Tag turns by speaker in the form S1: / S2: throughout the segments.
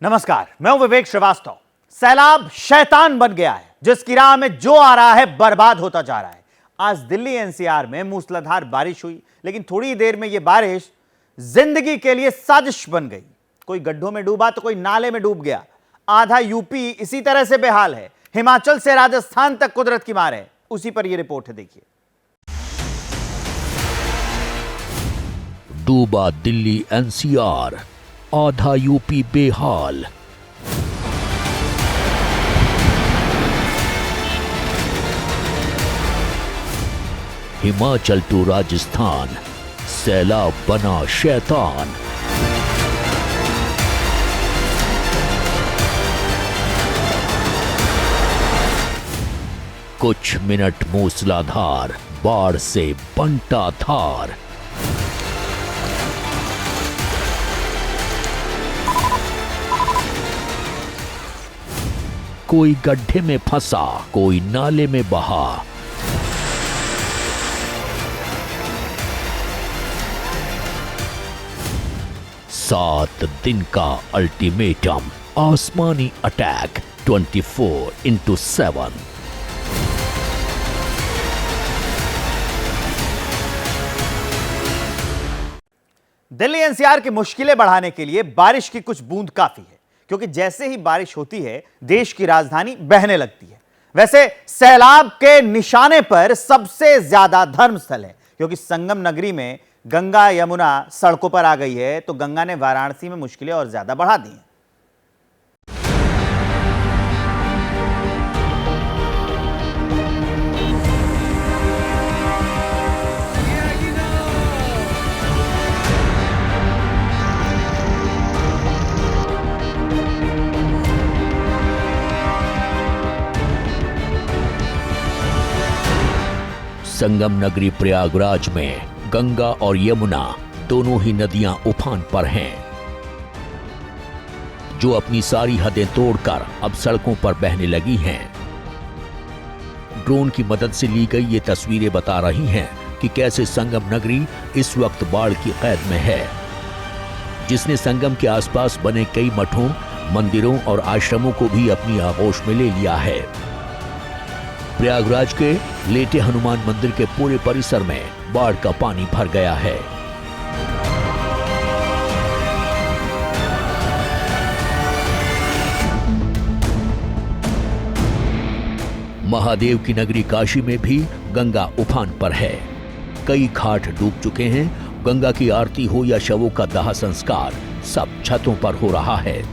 S1: नमस्कार, मैं हूं विवेक श्रीवास्तव। सैलाब शैतान बन गया है, जिसकी राह में जो आ रहा है बर्बाद होता जा रहा है। आज दिल्ली एनसीआर में मूसलाधार बारिश हुई, लेकिन थोड़ी देर में यह बारिश जिंदगी के लिए साजिश बन गई। कोई गड्ढों में डूबा तो कोई नाले में डूब गया। आधा यूपी इसी तरह से बेहाल है। हिमाचल से राजस्थान तक कुदरत की मार है। उसी पर यह रिपोर्ट है, देखिए।
S2: डूबा दिल्ली एनसीआर, आधा यूपी बेहाल। हिमाचल टू राजस्थान, सैलाब बना शैतान। कुछ मिनट मूसलाधार, बाढ़ से बंटा धार। कोई गड्ढे में फंसा, कोई नाले में बहा। सात दिन का अल्टीमेटम, आसमानी अटैक 24/7।
S1: दिल्ली एनसीआर की मुश्किलें बढ़ाने के लिए बारिश की कुछ बूंद काफी है, क्योंकि जैसे ही बारिश होती है देश की राजधानी बहने लगती है। वैसे सैलाब के निशाने पर सबसे ज्यादा धर्मस्थल है, क्योंकि संगम नगरी में गंगा यमुना सड़कों पर आ गई है, तो गंगा ने वाराणसी में मुश्किलें और ज्यादा बढ़ा दी हैं।
S2: संगम नगरी प्रयागराज में गंगा और यमुना दोनों ही नदियां उफान पर हैं, जो अपनी सारी हदें तोड़कर अब सड़कों पर बहने लगी हैं। ड्रोन की मदद से ली गई ये तस्वीरें बता रही हैं कि कैसे संगम नगरी इस वक्त बाढ़ की कैद में है, जिसने संगम के आसपास बने कई मठों, मंदिरों और आश्रमों को भी अपनी आगोश में ले लिया है। प्रयागराज के लेटे हनुमान मंदिर के पूरे परिसर में बाढ़ का पानी भर गया है। महादेव की नगरी काशी में भी गंगा उफान पर है। कई घाट डूब चुके हैं। गंगा की आरती हो या शवों का दाह संस्कार, सब छतों पर हो रहा है।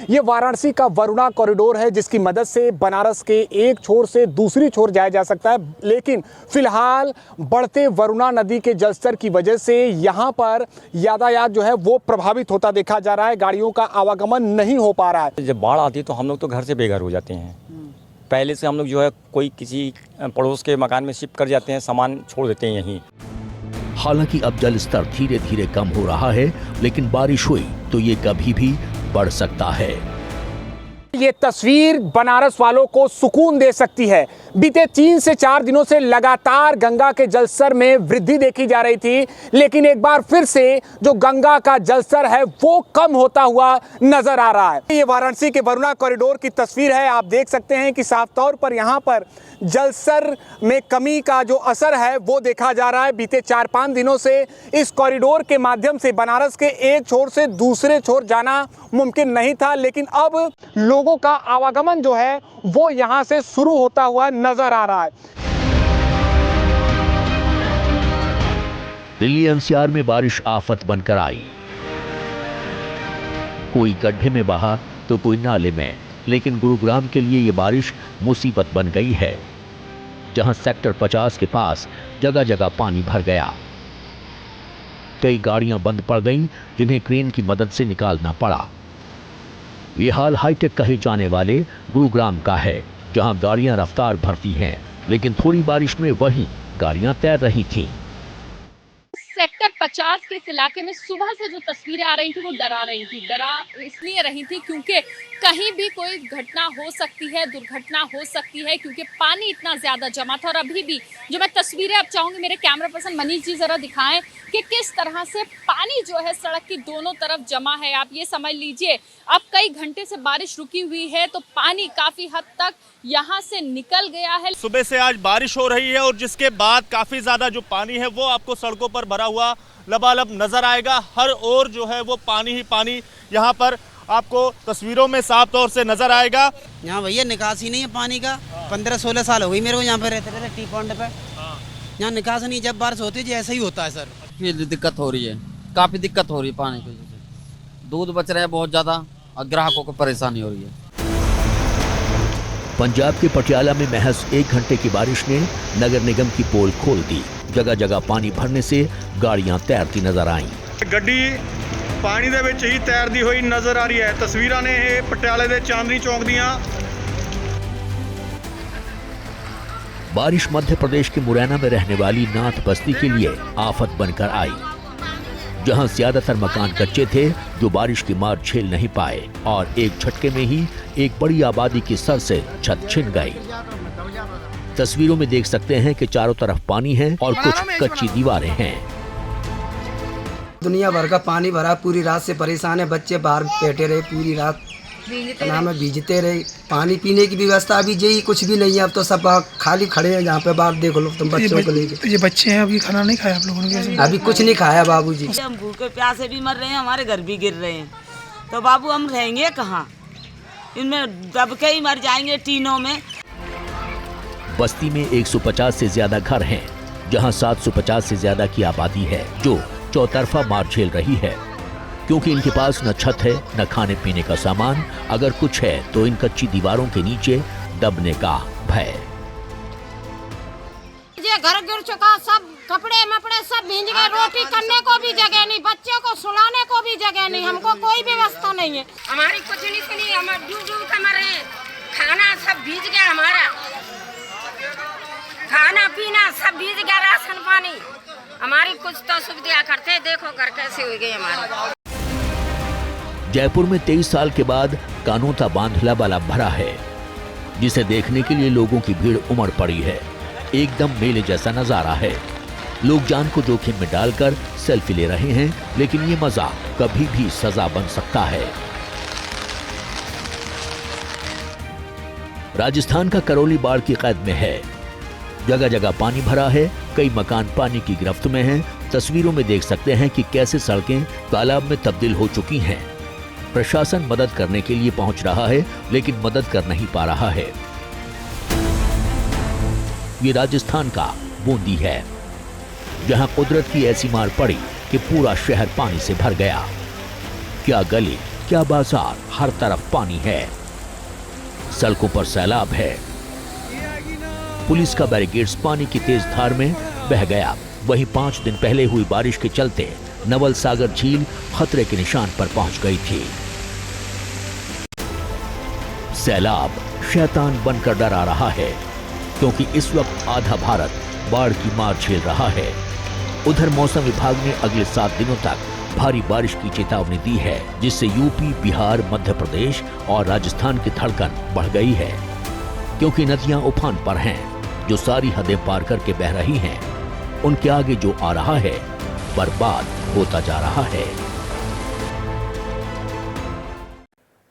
S3: ये वाराणसी का वरुणा कॉरिडोर है, जिसकी मदद से बनारस के एक छोर से दूसरी छोर जाया जा सकता है। लेकिन फिलहाल बढ़ते वरुणा नदी के जलस्तर की वजह से यहाँ पर यातायात जो है वो प्रभावित होता देखा जा रहा है। गाड़ियों का आवागमन नहीं हो पा रहा है।
S4: जब बाढ़ आती है तो हम लोग तो घर से बेघर हो जाते हैं। पहले से हम लोग जो है कोई किसी पड़ोस के मकान में शिफ्ट कर जाते हैं, सामान छोड़ देते हैं यहीं।
S2: हालांकि अब जल स्तर धीरे धीरे कम हो रहा है, लेकिन बारिश हुई तो ये कभी भी बढ़ सकता है।
S3: ये तस्वीर बनारस वालों को सुकून दे सकती है। बीते 3 से 4 दिनों से लगातार गंगा के जलस्तर में वृद्धि देखी जा रही थी, लेकिन एक बार फिर से जो गंगा का जलस्तर है वो कम होता हुआ नजर आ रहा है। ये वाराणसी के वरुणा कॉरिडोर की तस्वीर है। आप देख सकते हैं कि साफ तौर पर यहाँ पर जलस्तर में कमी का जो असर है वो देखा जा रहा है। बीते 4-5 दिनों से इस कॉरिडोर के माध्यम से बनारस के एक छोर से दूसरे छोर जाना मुमकिन नहीं था, लेकिन अब लोगों का आवागमन जो है वो यहां से शुरू होता हुआ नजर आ रहा है।
S2: दिल्ली एनसीआर में बारिश आफत बनकर आई। कोई गड्ढे में बहा तो कोई नाले में, लेकिन गुरुग्राम के लिए ये बारिश मुसीबत बन गई है, जहां सेक्टर 50 के पास जगह जगह पानी भर गया। कई गाड़ियां बंद पड़ गईं, जिन्हें क्रेन की मदद से निकालना पड़ा। ये हाल हाईटेक कहे जाने वाले गुरुग्राम का है, जहां गाड़ियां रफ्तार भरती हैं, लेकिन थोड़ी बारिश में वही गाड़ियां तैर रही थीं।
S5: सेक्टर 50 के इस इलाके में सुबह से जो तस्वीरें आ रही थी वो डरा रही थी। डरा इसलिए रही थी क्योंकि कहीं भी कोई घटना हो सकती है, दुर्घटना हो सकती है, क्योंकि पानी इतना ज्यादा जमा था। और अभी भी जो मैं तस्वीरें अब चाहूंगी मेरे कैमरा पर्सन मनीष जी जरा दिखाएं कि किस तरह से पानी जो है सड़क की दोनों तरफ जमा है। आप ये समझ लीजिए, अब कई घंटे से बारिश रुकी हुई है तो पानी काफी हद तक यहाँ से निकल गया है।
S6: सुबह से आज बारिश हो रही है और जिसके बाद काफी ज्यादा जो पानी है वो आपको सड़कों पर भरा हुआ लबालब नजर आएगा। हर ओर जो है वो पानी ही पानी यहाँ पर आपको तस्वीरों में साफ तौर से नजर आएगा।
S7: यहाँ भैया निकास ही नहीं है पानी का। 15-16 साल हो गई मेरे को यहाँ पे रहते रहते टी पॉइंट पे। यहाँ निकास नहीं, जब बारिश होती है ऐसा ही होता है सर।
S8: फिर दिक्कत हो रही है, काफ़ी दिक्कत हो रही है पानी की वजह से। दूध बच रहा है बहुत ज़्यादा और ग्राहकों को परेशानी हो रही है।
S2: पंजाब के पटियाला में महज 1 घंटे की बारिश ने नगर निगम की पोल खोल दी। जगह जगह पानी भरने से गाड़ियां तैरती नजर आईं।
S6: ਗੱਡੀ ਪਾਣੀ ਦੇ ਵਿੱਚ ਹੀ ਤੈਰਦੀ ਹੋਈ ਨਜ਼ਰ ਆ ਰਹੀ ਹੈ। ਤਸਵੀਰਾਂ ਨੇ ਇਹ ਪਟਿਆਲੇ ਦੇ ਚਾਂਦਨੀ ਚੌਕ ਦੀਆਂ।
S2: बारिश मध्य प्रदेश के मुरैना में रहने वाली नाथ बस्ती के लिए आफत बनकर आई, जहां ज्यादातर मकान कच्चे थे जो बारिश की मार झेल नहीं पाए और एक झटके में ही एक बड़ी आबादी की सर से छत छिन गई। तस्वीरों में देख सकते हैं कि चारों तरफ पानी है और कुछ कच्ची दीवारें हैं।
S7: दुनिया भर का पानी भरा, पूरी रात से परेशान है। बच्चे बाहर बैठे रहे पूरी रात, नाम है भीजते रहे। पानी पीने की व्यवस्था अभी यही कुछ भी नहीं है। अब तो सब खाली खड़े हैं यहाँ पे। बाहर देखो लोग, तुम बच्चों को लेके।
S9: ये बच्चे हैं, अभी खाना नहीं खाया आप लोगों ने?
S7: अभी कुछ नहीं खाया बाबूजी।
S10: हम भूखे प्यासे भी मर रहे हैं, हमारे घर भी गिर रहे हैं, तो बाबू हम रहेंगे कहाँ? इनमें दब के ही मर जाएंगे टीनों में।
S2: बस्ती में 150 से ज्यादा घर हैं, जहां 750 से ज्यादा की आबादी है जो चौतरफा मार झेल रही है, क्योंकि इनके पास न छत है न खाने पीने का सामान। अगर कुछ है तो इन कच्ची दीवारों के नीचे दबने का भय।
S11: ये घर गिर चुका, सब कपड़े मपड़े सब भींज गए। रोटी करने को भी जगह नहीं, बच्चों को सुलाने को भी जगह नहीं, हमको कोई व्यवस्था नहीं है। हमारी कुछ नहीं सुनी, हम डूब डूब कर मरे। खाना सब भीज गया, हमारा खाना पीना सब भीज गया, राशन पानी। हमारी कुछ तो सुविधा करते, देखो घर कैसे हो गई हमारी।
S2: जयपुर में 23 साल के बाद कानोता बांध लबालब भरा है, जिसे देखने के लिए लोगों की भीड़ उमड़ पड़ी है। एकदम मेले जैसा नजारा है। लोग जान को जोखिम में डालकर सेल्फी ले रहे हैं, लेकिन ये मजा कभी भी सजा बन सकता है। राजस्थान का करौली बाढ़ की कैद में है। जगह जगह पानी भरा है, कई मकान पानी की गिरफ्त में हैं। तस्वीरों में देख सकते हैं कि कैसे सड़कें तालाब में तब्दील हो चुकी हैं। प्रशासन मदद करने के लिए पहुंच रहा है, लेकिन मदद कर नहीं पा रहा है। ये राजस्थान का बूंदी है, जहां कुदरत की ऐसी मार पड़ी कि पूरा शहर पानी से भर गया। क्या गली, क्या बाजार, हर तरफ पानी है। सड़कों पर सैलाब है। पुलिस का बैरिकेड्स पानी की तेज धार में बह गया। वहीं 5 दिन पहले हुई बारिश के चलते नवल सागर झील खतरे के निशान पर पहुंच गई थी। सैलाब शैतान बनकर डरा रहा है, क्योंकि इस वक्त आधा भारत बाढ़ की मार झेल रहा है। उधर मौसम विभाग ने अगले 7 दिनों तक भारी बारिश की चेतावनी दी है, जिससे यूपी, बिहार, मध्य प्रदेश और राजस्थान की धड़कन बढ़ गई है, क्योंकि नदियां उफान पर हैं, जो सारी हदें पार करके बह रही हैं। उनके आगे जो आ रहा है बर्बाद होता जा रहा है।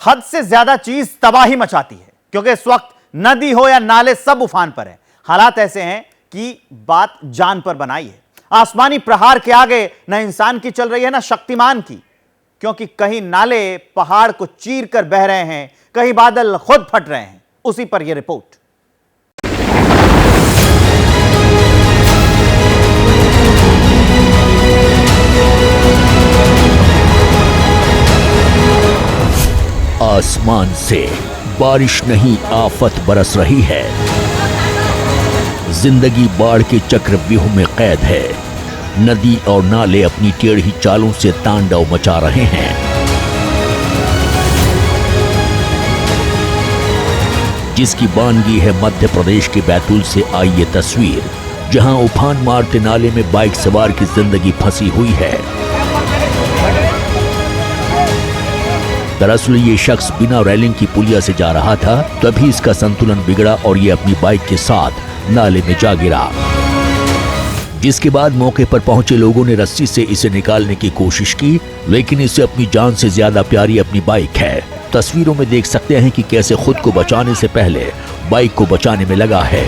S1: हद से ज्यादा चीज तबाही मचाती है, क्योंकि इस वक्त नदी हो या नाले सब उफान पर है। हालात ऐसे हैं कि बात जान पर बनाई है। आसमानी प्रहार के आगे न इंसान की चल रही है न शक्तिमान की, क्योंकि कहीं नाले पहाड़ को चीर कर बह रहे हैं, कहीं बादल खुद फट रहे हैं। उसी पर यह रिपोर्ट।
S2: आसमान से बारिश नहीं आफत बरस रही है। जिंदगी बाढ़ के चक्रव्यूह में कैद है। नदी और नाले अपनी टेढ़ी चालों से तांडव मचा रहे हैं। जिसकी बानगी है मध्य प्रदेश के बैतूल से आई ये तस्वीर, जहां उफान मारते नाले में बाइक सवार की जिंदगी फंसी हुई है। दरअसल ये शख्स बिना रेलिंग की पुलिया से जा रहा था, तभी इसका संतुलन बिगड़ा और ये अपनी बाइक के साथ नाले में जा गिरा। जिसके बाद मौके पर पहुंचे लोगों ने रस्सी से इसे निकालने की कोशिश की, लेकिन इसे अपनी जान से ज्यादा प्यारी अपनी बाइक है। तस्वीरों में देख सकते हैं कि कैसे खुद को बचाने से पहले बाइक को बचाने में लगा है।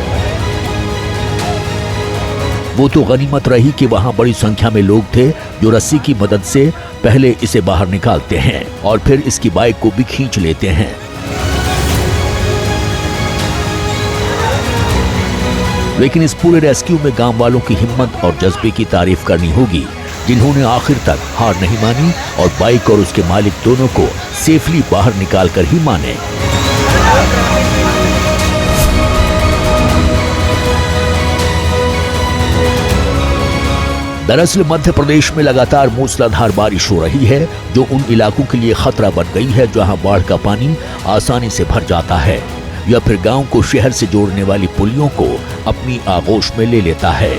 S2: वो तो गनीमत रही कि वहां बड़ी संख्या में लोग थे जो रस्सी की मदद से पहले इसे बाहर निकालते हैं और फिर इसकी बाइक को भी खींच लेते हैं। लेकिन इस पूरे रेस्क्यू में गांव वालों की हिम्मत और जज्बे की तारीफ करनी होगी, जिन्होंने आखिर तक हार नहीं मानी और बाइक और उसके मालिक दोनों को सेफली बाहर निकालकर ही माने। दरअसल मध्य प्रदेश में लगातार मूसलाधार बारिश हो रही है, जो उन इलाकों के लिए खतरा बन गई है जहां बाढ़ का पानी आसानी से भर जाता है या फिर गांव को शहर से जोड़ने वाली पुलियों को अपनी आगोश में ले लेता है।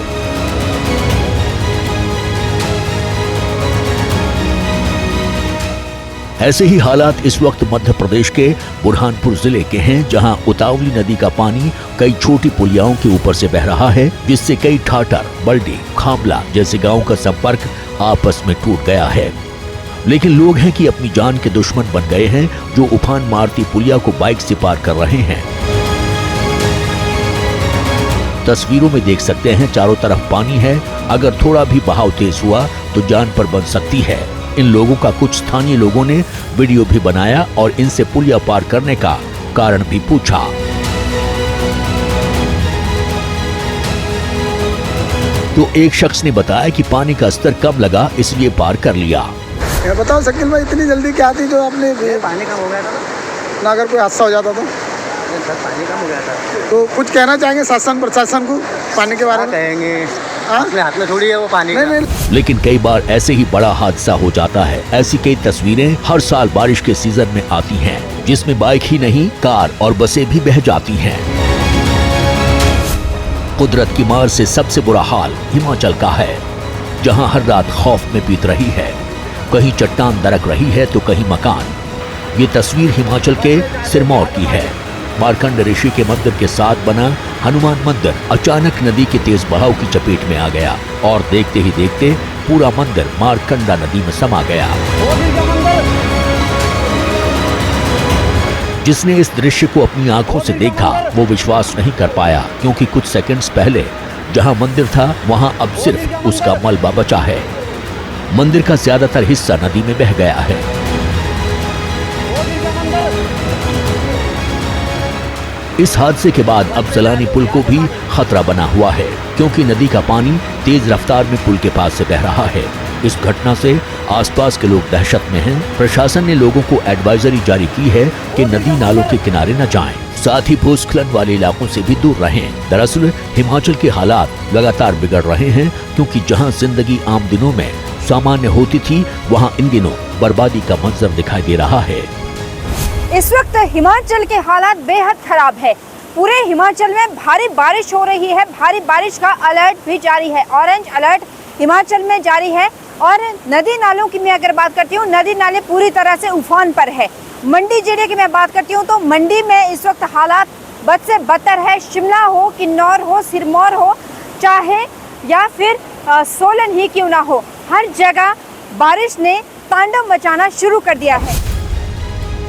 S2: ऐसे ही हालात इस वक्त मध्य प्रदेश के बुरहानपुर जिले के हैं, जहां उतावली नदी का पानी कई छोटी पुलियाओं के ऊपर से बह रहा है, जिससे कई ठाटर, बल्डी, खामला जैसे गांवों का संपर्क आपस में टूट गया है। लेकिन लोग हैं कि अपनी जान के दुश्मन बन गए हैं, जो उफान मारती पुलिया को बाइक से पार कर रहे हैं। तस्वीरों में देख सकते हैं चारों तरफ पानी है, अगर थोड़ा भी बहाव तेज हुआ तो जान पर बन सकती है। इन लोगों का कुछ स्थानीय लोगों ने वीडियो भी बनाया और इनसे पुलिया पार करने का कारण भी पूछा। तो एक शख्स ने बताया कि पानी का स्तर कम लगा इसलिए पार कर लिया।
S9: बताओ शकील भाई, इतनी जल्दी क्या थी जो आपने पानी कम हो गया था ना, अगर कोई हादसा हो जाता तो पानी कम हो गया था। तो कुछ कहना चाहेंगे शासन प्रशासन को पानी के बारे में? कहेंगे अपने हाथ में थोड़ी है वो पानी। नहीं।
S2: लेकिन कई बार ऐसे ही बड़ा हादसा हो जाता है। ऐसी कई तस्वीरें हर साल बारिश के सीजन में आती हैं, जिसमें बाइक ही नहीं कार और बसें भी बह जाती हैं। कुदरत की मार से सबसे बुरा हाल हिमाचल का है, जहां हर रात खौफ में बीत रही है। कहीं चट्टान दरक रही है तो कहीं मकान। ये तस्वीर हिमाचल के सिरमौर की है। मार्कंड ऋषि के मंदिर के साथ बना हनुमान मंदिर अचानक नदी के तेज बहाव की चपेट में आ गया और देखते ही देखते पूरा मंदिर मारकंडा नदी में समा गया। जिसने इस दृश्य को अपनी आंखों से देखा वो विश्वास नहीं कर पाया, क्योंकि कुछ सेकंड्स पहले जहां मंदिर था वहां अब सिर्फ उसका मलबा बचा है। मंदिर का ज्यादातर हिस्सा नदी में बह गया है। इस हादसे के बाद अब सलानी पुल को भी खतरा बना हुआ है, क्योंकि नदी का पानी तेज रफ्तार में पुल के पास से बह रहा है। इस घटना से आसपास के लोग दहशत में हैं। प्रशासन ने लोगों को एडवाइजरी जारी की है कि नदी नालों के किनारे न जाएं, साथ ही भूस्खलन वाले इलाकों से भी दूर रहें। दरअसल हिमाचल के हालात लगातार बिगड़ रहे हैं, क्योंकि जहां जिंदगी आम दिनों में सामान्य होती थी, वहां इन दिनों बर्बादी का मंजर दिखाई दे रहा है।
S12: इस वक्त हिमाचल के हालात बेहद खराब है। पूरे हिमाचल में भारी बारिश हो रही है। भारी बारिश का अलर्ट भी जारी है। ऑरेंज अलर्ट हिमाचल में जारी है। और नदी नालों की मैं अगर बात करती हूँ, नदी नाले पूरी तरह से उफान पर है। मंडी जिले की मैं बात करती हूँ तो मंडी में इस वक्त हालात बद से बदतर है। शिमला हो, किन्नौर हो, सिरमौर हो, चाहे या फिर सोलन ही क्यों ना हो, हर जगह बारिश ने तांडव मचाना शुरू कर दिया है।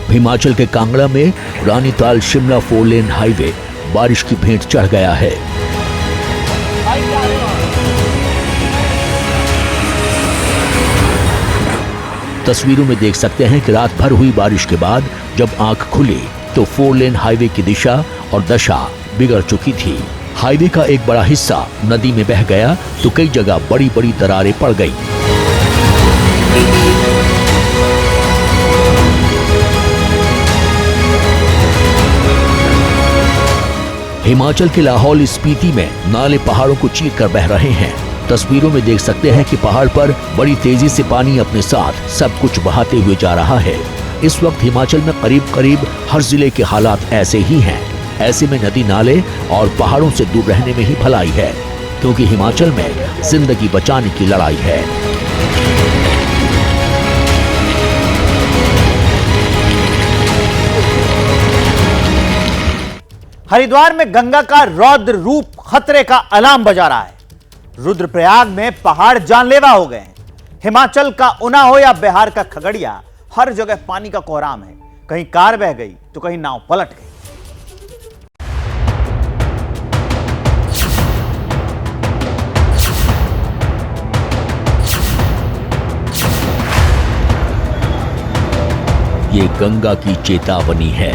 S2: हिमाचल के कांगड़ा में रानीताल शिमला 4 लेन हाईवे बारिश की भेंट चढ़ गया है। तस्वीरों में देख सकते हैं कि रात भर हुई बारिश के बाद जब आंख खुली तो 4 लेन हाईवे की दिशा और दशा बिगड़ चुकी थी। हाईवे का एक बड़ा हिस्सा नदी में बह गया तो कई जगह बड़ी बड़ी दरारें पड़ गई। हिमाचल के लाहौल स्पीति में नाले पहाड़ों को चीर कर बह रहे हैं। तस्वीरों में देख सकते हैं कि पहाड़ पर बड़ी तेजी से पानी अपने साथ सब कुछ बहाते हुए जा रहा है। इस वक्त हिमाचल में करीब करीब हर जिले के हालात ऐसे ही हैं। ऐसे में नदी नाले और पहाड़ों से दूर रहने में ही भलाई है, क्योंकि हिमाचल में जिंदगी बचाने की लड़ाई है।
S1: हरिद्वार में गंगा का रौद्र रूप खतरे का अलार्म बजा रहा है। रुद्रप्रयाग में पहाड़ जानलेवा हो गए हैं। हिमाचल का ऊना हो या बिहार का खगड़िया, हर जगह पानी का कोहराम है। कहीं कार बह गई तो कहीं नाव पलट गई।
S2: ये गंगा की चेतावनी है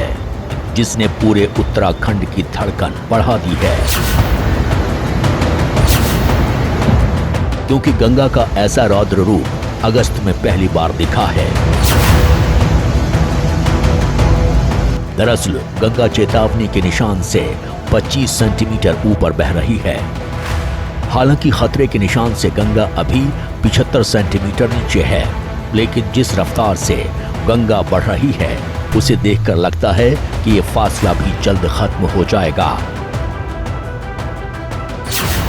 S2: जिसने पूरे उत्तराखंड की धड़कन बढ़ा दी है, क्योंकि गंगा का ऐसा रौद्र रूप अगस्त में पहली बार दिखा है। दरअसल गंगा चेतावनी के निशान से 25 सेंटीमीटर ऊपर बह रही है। हालांकि खतरे के निशान से गंगा अभी 75 सेंटीमीटर नीचे है, लेकिन जिस रफ्तार से गंगा बढ़ रही है उसे देखकर लगता है कि ये फासला भी जल्द खत्म हो जाएगा।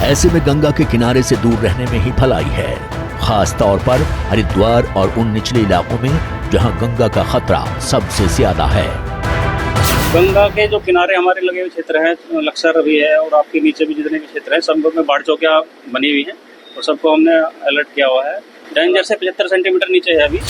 S2: ऐसे में गंगा के किनारे से दूर रहने में ही भलाई है, खास तौर पर हरिद्वार और उन निचले इलाकों में जहां गंगा का खतरा सबसे ज्यादा है।
S13: गंगा के जो किनारे हमारे लगे हुए क्षेत्र हैं, लक्सर भी है और आपके नीचे भी जितने भी क्षेत्र हैं, सब में बाढ़ चौकियां बनी हुई हैं और सबको हमने अलर्ट किया हुआ है। डेंजर से 75 सेंटीमीटर नीचे है अभी।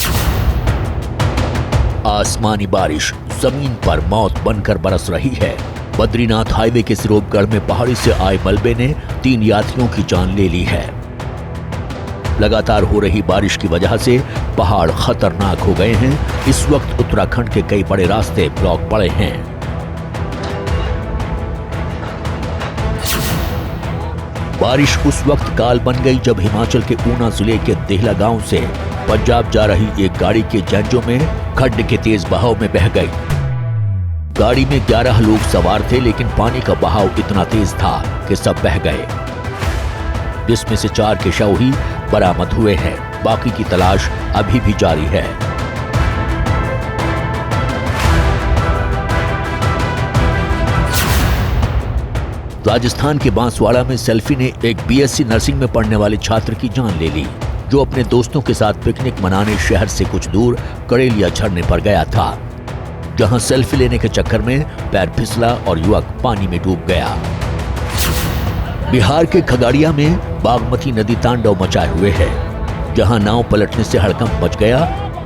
S2: आसमानी बारिश जमीन पर मौत बनकर बरस रही है। बद्रीनाथ हाईवे के सिरोपगढ़ में पहाड़ी से आए मलबे ने 3 यात्रियों की जान ले ली है। लगातार हो रही बारिश की वजह से पहाड़ खतरनाक हो गए हैं। इस वक्त उत्तराखंड के कई बड़े रास्ते ब्लॉक पड़े हैं। बारिश उस वक्त काल बन गई जब हिमाचल के ऊना जिले के देहला गांव से पंजाब जा रही एक गाड़ी के जंजों में खड्ड के तेज बहाव में बह गई। गाड़ी में 11 लोग सवार थे, लेकिन पानी का बहाव इतना तेज था कि सब बह गए, जिसमें से 4 के शव ही बरामद हुए हैं। बाकी की तलाश अभी भी जारी है। राजस्थान के बांसवाड़ा में सेल्फी ने एक बीएससी नर्सिंग में पढ़ने वाले छात्र की जान ले ली, जो अपने दोस्तों के साथ पिकनिक मनाने शहर से कुछ दूर कड़ेलिया झरने पर गया था, जहां सेल्फी लेने के चक्कर में पैर फिसला और युवक पानी में डूब गया। बिहार के खगड़िया में बागमती नदी तांडव मचाए हुए है, जहां नाव पलटने से हड़कंप मच गया।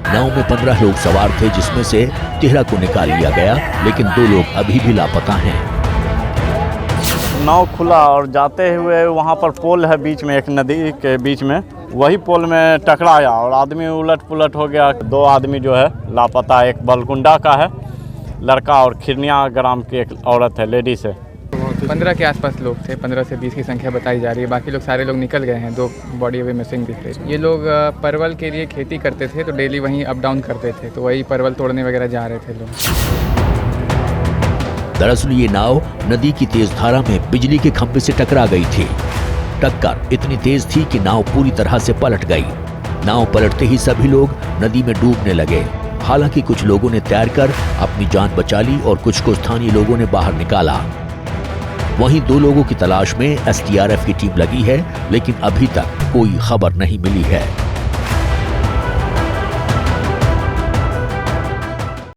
S2: नाव में 15 लोग सवार थे, जिसमें से 13 को निकाल लिया गया, लेकिन 2 लोग अभी भी लापता हैं।
S14: नाव खुला और जाते हुए वहाँ पर पोल है बीच में, एक नदी के बीच में, वही पोल में टकराया और आदमी उलट पुलट हो गया। 2 आदमी जो है लापता, एक बलकुंडा का है लड़का और खिरनिया ग्राम की एक औरत है, लेडीज है।
S15: 15 के आसपास लोग थे, 15 से 20 की संख्या बताई जा रही है। बाकी लोग सारे लोग निकल गए हैं, 2 बॉडी अभी मिसिंग दिख रही है। ये लोग परवल के लिए खेती करते थे, तो डेली वहीं अप डाउन करते थे, तो वही परवल तोड़ने वगैरह जा रहे थे लोग।
S2: दरअसल ये नाव नदी की तेज धारा में बिजली के खंभे से टकरा गई थी। टक्कर इतनी तेज थी कि नाव पूरी तरह से पलट गई। नाव पलटते ही सभी लोग नदी में डूबने लगे। हालांकि कुछ लोगों ने तैरकर अपनी जान बचा ली और कुछ को स्थानीय लोगों ने बाहर निकाला। वहीं 2 लोगों की तलाश में एसडीआरएफ की टीम लगी है, लेकिन अभी तक कोई खबर नहीं मिली है।